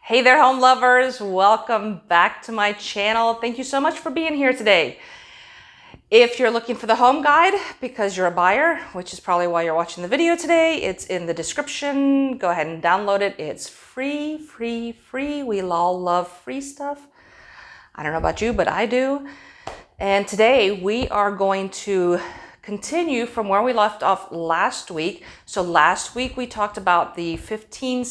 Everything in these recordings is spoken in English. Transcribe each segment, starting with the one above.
Hey there, home lovers. Welcome back to my channel. Thank you so much for being here today. If you're looking for the home guide because you're a buyer, which is probably why you're watching the video today, it's in the description. Go ahead and download it. It's free. We all love free stuff. I don't know about you, but I do. And today we are going to continue from where we left off last week. So last week we talked about the 15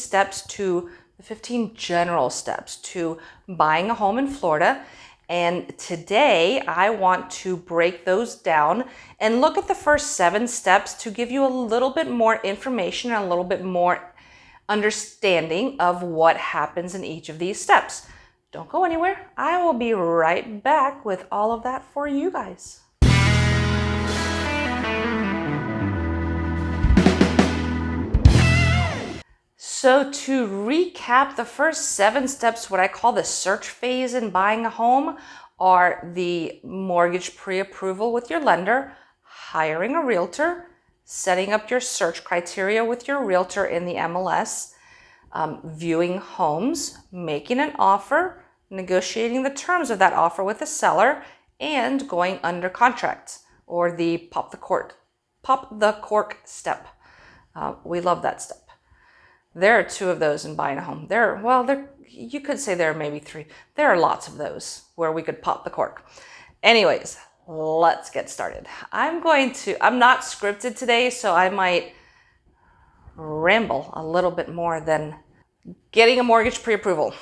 general steps to buying a home in Florida. And today I want to break those down and look at the first 7 steps to give you a little bit more information and a little bit more understanding of what happens in each of these steps. Don't go anywhere. I will be right back with all of that for you guys. So to recap, the first 7 steps, what I call the search phase in buying a home, are the mortgage pre-approval with your lender, hiring a realtor, setting up your search criteria with your realtor in the MLS, viewing homes, making an offer, negotiating the terms of that offer with the seller, and going under contract, or the pop the cork step. We love that step. There are 2 of those in buying a home. You could say there are maybe 3. There are lots of those where we could pop the cork. Anyways, let's get started. I'm not scripted today, so I might ramble a little bit more than getting a mortgage pre-approval.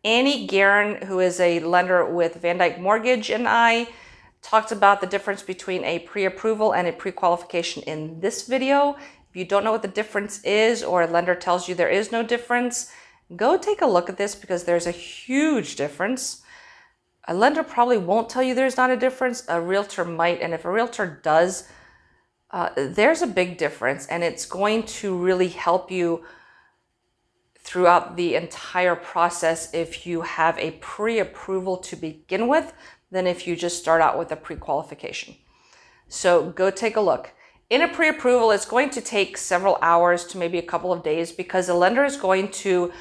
Annie Guerin, who is a lender with Van Dyke Mortgage, and I talked about the difference between a pre-approval and a pre-qualification in this video. If you don't know what the difference is, or a lender tells you there is no difference, go take a look at this because there's a huge difference. A lender probably won't tell you there's not a difference. A realtor might, and if a realtor does, there's a big difference, and it's going to really help you throughout the entire process if you have a pre-approval to begin with than if you just start out with a pre-qualification. So go take a look. In a pre-approval, it's going to take several hours to maybe a couple of days because the lender is going to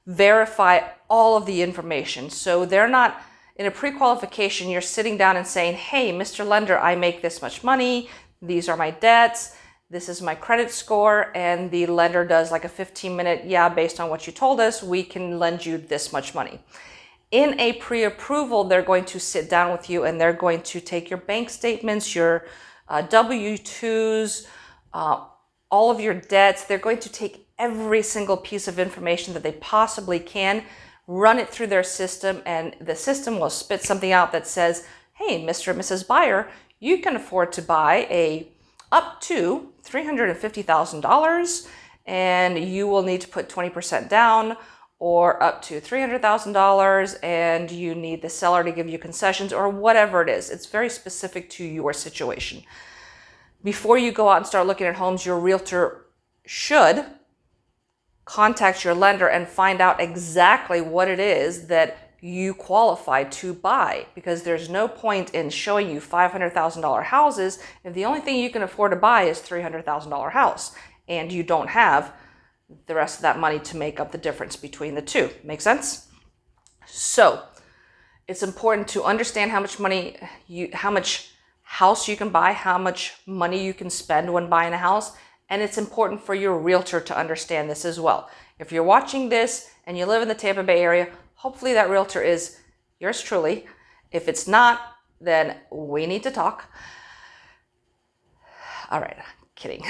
verify all of the information. So they're not, in a pre-qualification, you're sitting down and saying, hey, Mr. Lender, I make this much money. These are my debts. This is my credit score. And the lender does like a 15-minute, yeah, based on what you told us, we can lend you this much money. In a pre-approval, they're going to sit down with you and they're going to take your bank statements, your W-2s, all of your debts. They're going to take every single piece of information that they possibly can, run it through their system, and the system will spit something out that says, hey, Mr. and Mrs. Buyer, you can afford to buy up to $350,000, and you will need to put 20% down, or up to $300,000, and you need the seller to give you concessions, or whatever it is. It's very specific to your situation. Before you go out and start looking at homes, your realtor should contact your lender and find out exactly what it is that you qualify to buy, because there's no point in showing you $500,000 houses if the only thing you can afford to buy is $300,000 house, and you don't have the rest of that money to make up the difference between the 2. Make sense? So it's important to understand how much house you can buy, how much money you can spend when buying a house. And it's important for your realtor to understand this as well. If you're watching this and you live in the Tampa Bay area, hopefully that realtor is yours truly. If it's not, then we need to talk. All right, kidding.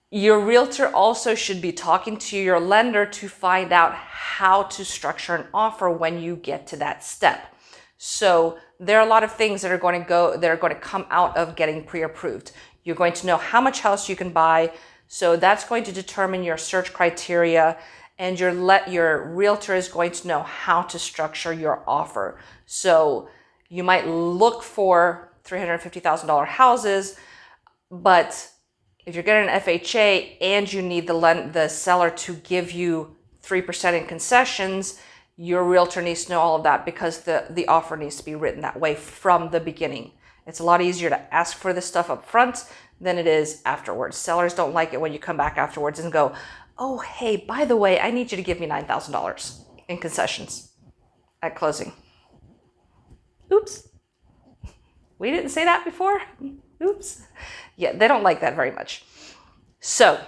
Your realtor also should be talking to your lender to find out how to structure an offer when you get to that step. So there are a lot of things that are going to come out of getting pre-approved. You're going to know how much house you can buy. So that's going to determine your search criteria, and your realtor is going to know how to structure your offer. So you might look for $350,000 houses, but if you're getting an FHA and you need the seller to give you 3% in concessions, your realtor needs to know all of that because the offer needs to be written that way from the beginning. It's a lot easier to ask for this stuff up front than it is afterwards. Sellers don't like it when you come back afterwards and go, oh, hey, by the way, I need you to give me $9,000 in concessions at closing. Oops. We didn't say that before. Oops. Yeah, they don't like that very much. So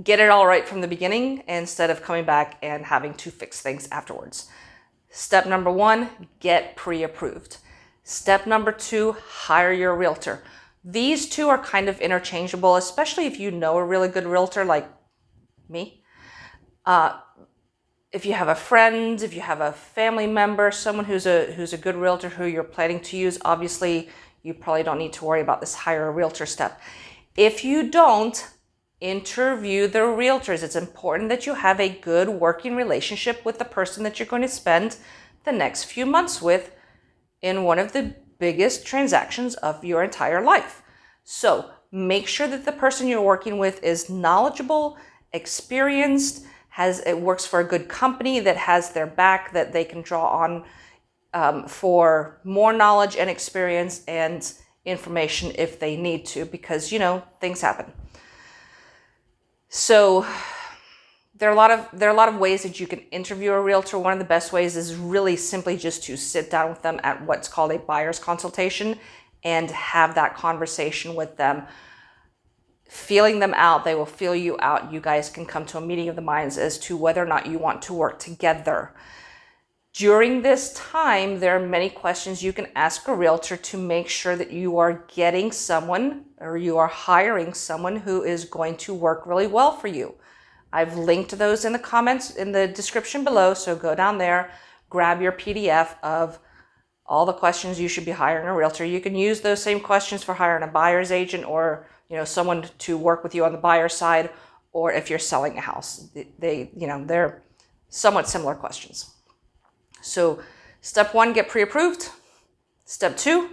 get it all right from the beginning instead of coming back and having to fix things afterwards. Step number 1, get pre-approved. Step number 2, hire your realtor. These two are kind of interchangeable, especially if you know a really good realtor like me. If you have a friend, if you have a family member, someone who's a good realtor who you're planning to use, obviously you probably don't need to worry about this hire a realtor step. If you don't, interview the realtors. It's important that you have a good working relationship with the person that you're going to spend the next few months with in one of the biggest transactions of your entire life. So make sure that the person you're working with is knowledgeable, experienced, it works for a good company that has their back, that they can draw on for more knowledge and experience and information if they need to, because things happen. So there are a lot of ways that you can interview a realtor. One of the best ways is really simply just to sit down with them at what's called a buyer's consultation and have that conversation with them. Feeling them out, they will feel you out. You guys can come to a meeting of the minds as to whether or not you want to work together. During this time, there are many questions you can ask a realtor to make sure that you are getting someone or you are hiring someone who is going to work really well for you. I've linked those in the comments in the description below, so go down there, grab your PDF of all the questions you should be hiring a realtor. You can use those same questions for hiring a buyer's agent or someone to work with you on the buyer side, or if you're selling a house. They're somewhat similar questions. So step 1, get pre-approved. Step 2,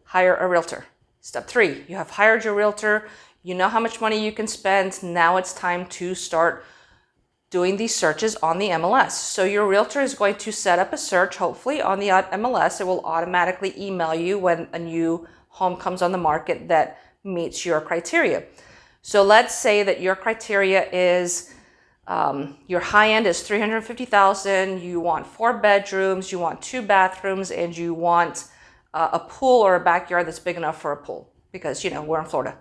hire a realtor. Step 3, you have hired your realtor. You know how much money you can spend. Now it's time to start doing these searches on the MLS. So your realtor is going to set up a search, hopefully on the MLS. It will automatically email you when a new home comes on the market that meets your criteria. So let's say that your criteria is your high end is $350,000. You want 4 bedrooms, you want 2 bathrooms, and you want a pool or a backyard that's big enough for a pool, because we're in Florida.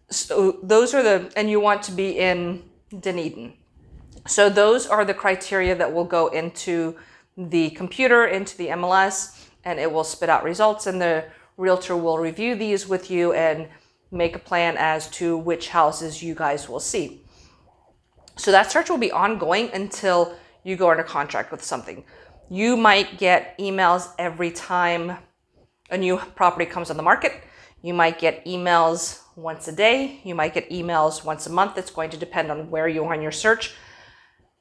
So those are and you want to be in Dunedin. So those are the criteria that will go into the computer, into the MLS, and it will spit out results, and the realtor will review these with you and make a plan as to which houses you guys will see. So that search will be ongoing until you go under contract with something. You might get emails every time a new property comes on the market. You might get emails once a day. You might get emails once a month. It's going to depend on where you are in your search.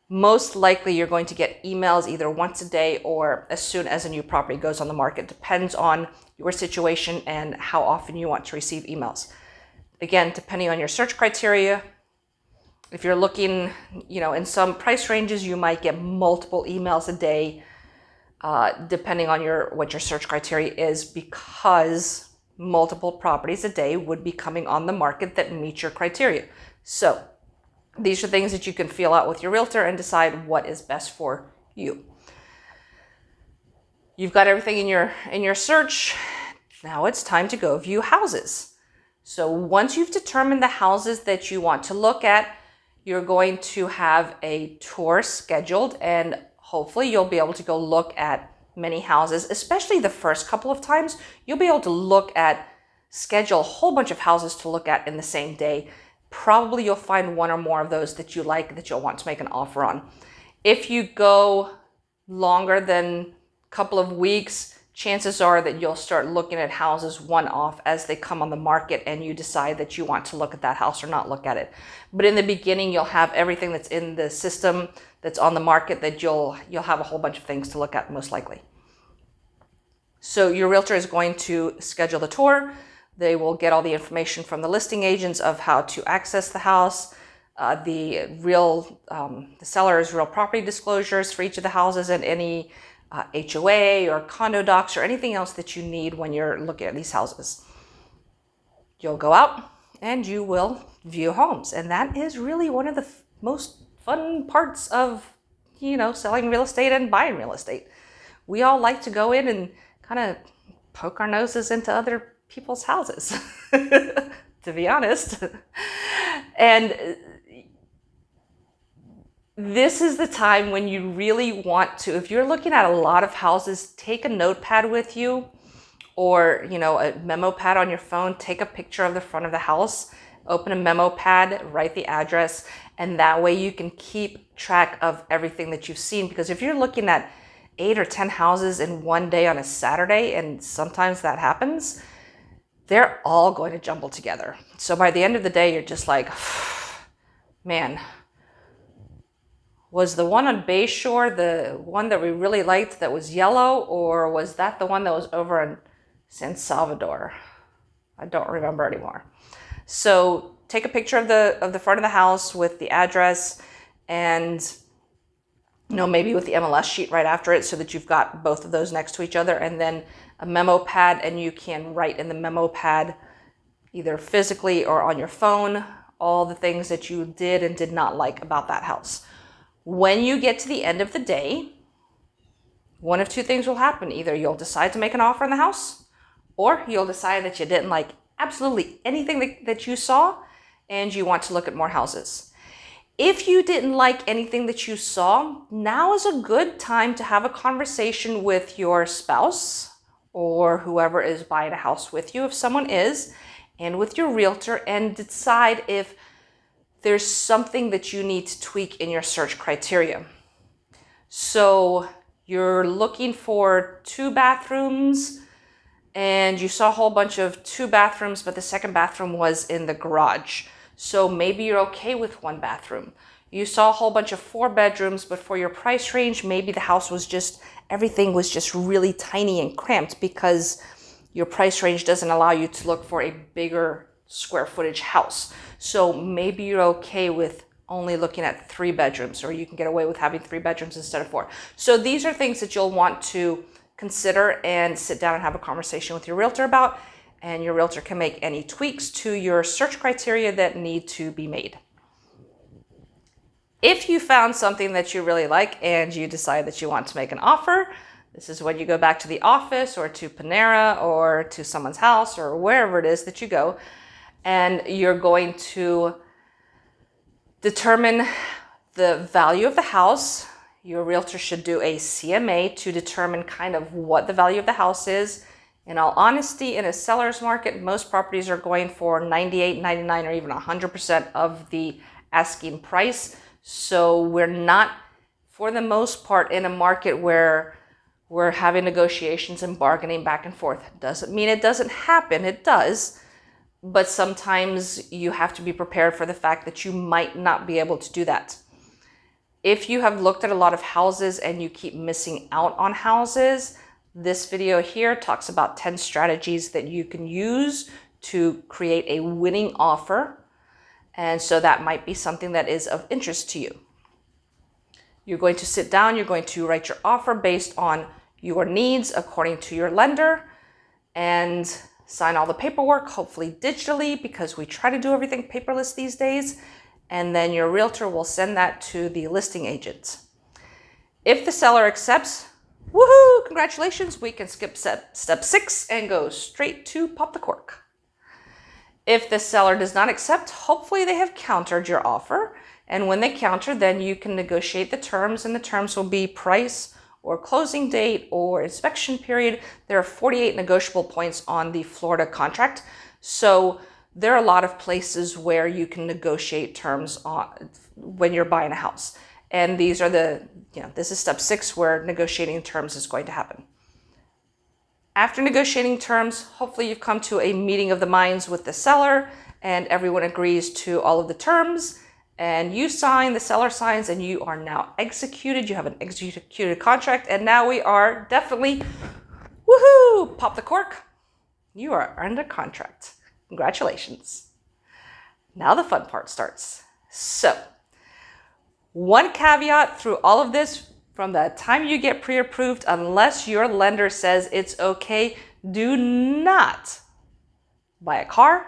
Most likely you're going to get emails either once a day or as soon as a new property goes on the market. Depends on your situation and how often you want to receive emails. Again, depending on your search criteria, if you're looking, in some price ranges, you might get multiple emails a day, depending on what your search criteria is, because multiple properties a day would be coming on the market that meet your criteria. So these are things that you can feel out with your realtor and decide what is best for you. You've got everything in your search. Now it's time to go view houses. So once you've determined the houses that you want to look at, you're going to have a tour scheduled, and hopefully you'll be able to go look at many houses, especially the first couple of times. You'll be able to schedule a whole bunch of houses to look at in the same day. Probably you'll find one or more of those that you like, that you'll want to make an offer on. If you go longer than a couple of weeks, chances are that you'll start looking at houses one-off as they come on the market, and you decide that you want to look at that house or not look at it. But in the beginning, you'll have everything that's in the system that's on the market, that you'll have a whole bunch of things to look at most likely. So your realtor is going to schedule the tour. They will get all the information from the listing agents of how to access the house, the seller's real property disclosures for each of the houses, and any HOA or condo docs or anything else that you need when you're looking at these houses. You'll go out and you will view homes. And that is really one of the most fun parts of, selling real estate and buying real estate. We all like to go in and kind of poke our noses into other people's houses, to be honest. And this is the time when you really want to, if you're looking at a lot of houses, take a notepad with you, or, a memo pad on your phone. Take a picture of the front of the house, open a memo pad, write the address, and that way you can keep track of everything that you've seen. Because if you're looking at 8 or 10 houses in one day on a Saturday, and sometimes that happens, they're all going to jumble together. So by the end of the day, you're just like, man, was the one on Bayshore the one that we really liked that was yellow, or was that the one that was over in San Salvador? I don't remember anymore. So take a picture of the front of the house with the address, and maybe with the MLS sheet right after it, so that you've got both of those next to each other, and then a memo pad, and you can write in the memo pad, either physically or on your phone, all the things that you did and did not like about that house. When you get to the end of the day, one of two things will happen. Either you'll decide to make an offer on the house, or you'll decide that you didn't like absolutely anything that you saw and you want to look at more houses. If you didn't like anything that you saw, now is a good time to have a conversation with your spouse or whoever is buying a house with you, if someone is, and with your realtor, and decide if there's something that you need to tweak in your search criteria. So you're looking for 2 bathrooms, and you saw a whole bunch of 2 bathrooms, but the second bathroom was in the garage. So maybe you're okay with 1 bathroom. You saw a whole bunch of 4 bedrooms, but for your price range, maybe the house was everything was just really tiny and cramped, because your price range doesn't allow you to look for a bigger square footage house. So maybe you're okay with only looking at 3 bedrooms, or you can get away with having 3 bedrooms instead of 4. So these are things that you'll want to consider and sit down and have a conversation with your realtor about, and your realtor can make any tweaks to your search criteria that need to be made. If you found something that you really like and you decide that you want to make an offer, this is when you go back to the office or to Panera or to someone's house or wherever it is that you go, and you're going to determine the value of the house. Your realtor should do a CMA to determine kind of what the value of the house is. In all honesty, in a seller's market, most properties are going for 98, 99, or even 100% of the asking price. So we're not, for the most part, in a market where we're having negotiations and bargaining back and forth. Doesn't mean it doesn't happen, it does. But sometimes you have to be prepared for the fact that you might not be able to do that. If you have looked at a lot of houses and you keep missing out on houses, this video here talks about 10 strategies that you can use to create a winning offer. And so that might be something that is of interest to you. You're going to sit down, you're going to write your offer based on your needs according to your lender, and sign all the paperwork, hopefully digitally, because we try to do everything paperless these days. And then your realtor will send that to the listing agent. If the seller accepts, woohoo, congratulations, we can skip step 6 and go straight to pop the cork. If the seller does not accept, hopefully they have countered your offer. And when they counter, then you can negotiate the terms, and the terms will be price or closing date or inspection period. There are 48 negotiable points on the Florida contract. So there are a lot of places where you can negotiate terms when you're buying a house. And these are this is step 6 where negotiating terms is going to happen. After negotiating terms, hopefully you've come to a meeting of the minds with the seller and everyone agrees to all of the terms, and you sign, the seller signs, and you are now executed. You have an executed contract, and now we are definitely, woohoo, pop the cork. You are under contract. Congratulations. Now the fun part starts. So, one caveat through all of this: from the time you get pre-approved, unless your lender says it's okay, do not buy a car,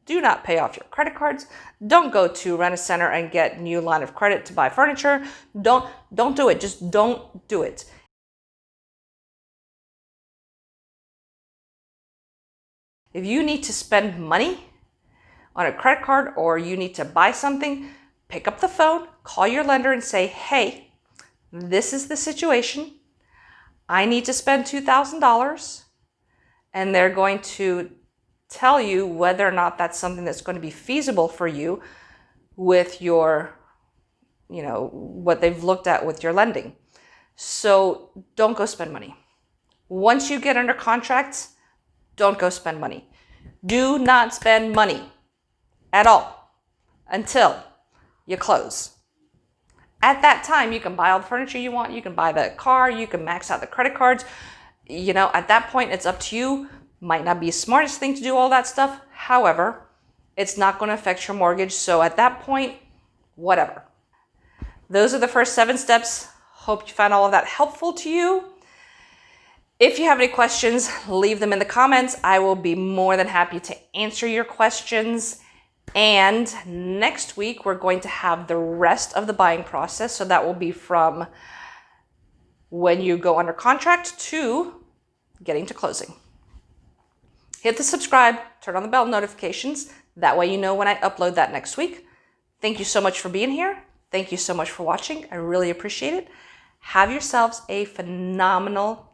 Do not pay off your credit cards. Don't go to Rent-A-Center and get new line of credit to buy furniture. Don't do it. Just don't do it. If you need to spend money on a credit card or you need to buy something, pick up the phone, call your lender and say, hey, this is the situation. I need to spend $2,000. And they're going to tell you whether or not that's something that's going to be feasible for you with your, what they've looked at with your lending. So don't go spend money. Once you get under contract, don't go spend money. Do not spend money at all until you close. At that time, you can buy all the furniture you want. You can buy the car. You can max out the credit cards. At that point, it's up to you. Might not be the smartest thing to do all that stuff. However, it's not going to affect your mortgage. So at that point, whatever. Those are the first 7 steps. Hope you found all of that helpful to you. If you have any questions, leave them in the comments. I will be more than happy to answer your questions. And next week, we're going to have the rest of the buying process. So that will be from when you go under contract to getting to closing. Hit the subscribe, turn on the bell notifications. That way you know when I upload that next week. Thank you so much for being here. Thank you so much for watching. I really appreciate it. Have yourselves a phenomenal